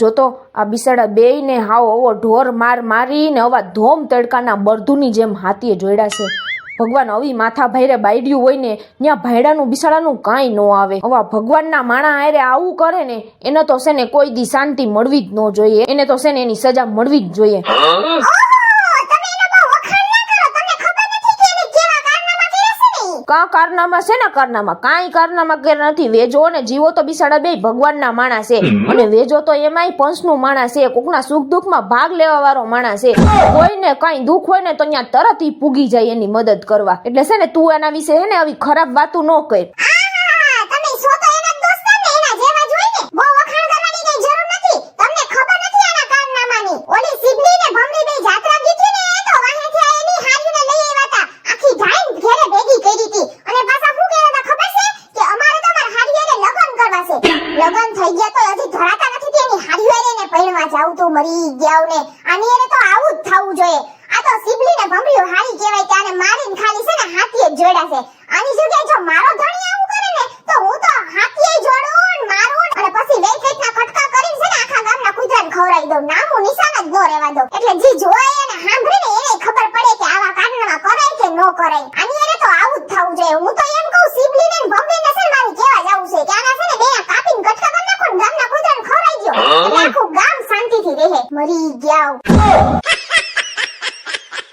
જોતો આ બિસાડા બેયને હાવ ઓવો ઢોર મારીને આવા ધોમ તડકાના બરધુની જેમ હાથીએ જોડ્યા છે. ભગવાન આવી માથા ભાઈરે બાયડ્યું હોય ને ત્યાં ભાઈડાનું બિસાડાનું કાંઈ ન આવે. આવા ભગવાનના માણા હારે આવું કરે ને એને તો છે ને કોઈ દી શાંતિ મળવી જ ન જોઈએ. એને તો છે ને એની સજા મળવી જ જોઈએ. કા કારનામા છે ને કારનામા કાંઈ કારનામા કે નથી. વેજો ને જીવો તો બિસાડા બે ભગવાનના માણા છે. અને વેજો તો એમાંય પંચનું માણા છે. કોકના સુખ દુઃખમાં ભાગ લેવા વાળો માણા છે. કોઈને કઈ દુઃખ હોય ને તો ત્યાં તરત ઈ પૂગી જાય એની મદદ કરવા. એટલે છે ને તું એના વિશે હે ને આવી ખરાબ વાતો ન કર. લગન થઈ ગયા તો હજી ધરાતા નથી તેની હારીવારે ને પૈણવા જાવ તો મરી ગયા ને આની એને તો આવું જ થવું જોઈએ. આ તો સિબલી ને ભમરીઓ હારી કહેવાય કે આને મારીને ખાલી છે ને હાથીએ જોડ્યા છે. આની જગ્યાએ જો મારો ધણી આવું કરે ને તો હું તો હાથીએ જોડું મારું અને પછી વેઈ કઈકના કટકા કરીને છે ને આખા ગામના કૂતરાને ખવડાવી દઉં. નામું નિશાન જ ન રહેવા દઉં. એટલે જે જોય એને સાંભળે ને એને ખબર પડે કે આવા કારણમાં કરાય કે ન કરાય. આની એને તો આવું જ થવું જોઈએ. હું તો એમ કહું સિબલી ને ભમરી ને છે ને મારી કેવા જાવું છે કે આના છે ને બેયા કાપીને કટકા કરી નાખો ને ગામના કૂતરાને ખવડાવી દો. એટલે આખું ગામ શાંતિથી રહે. મરી ગયા.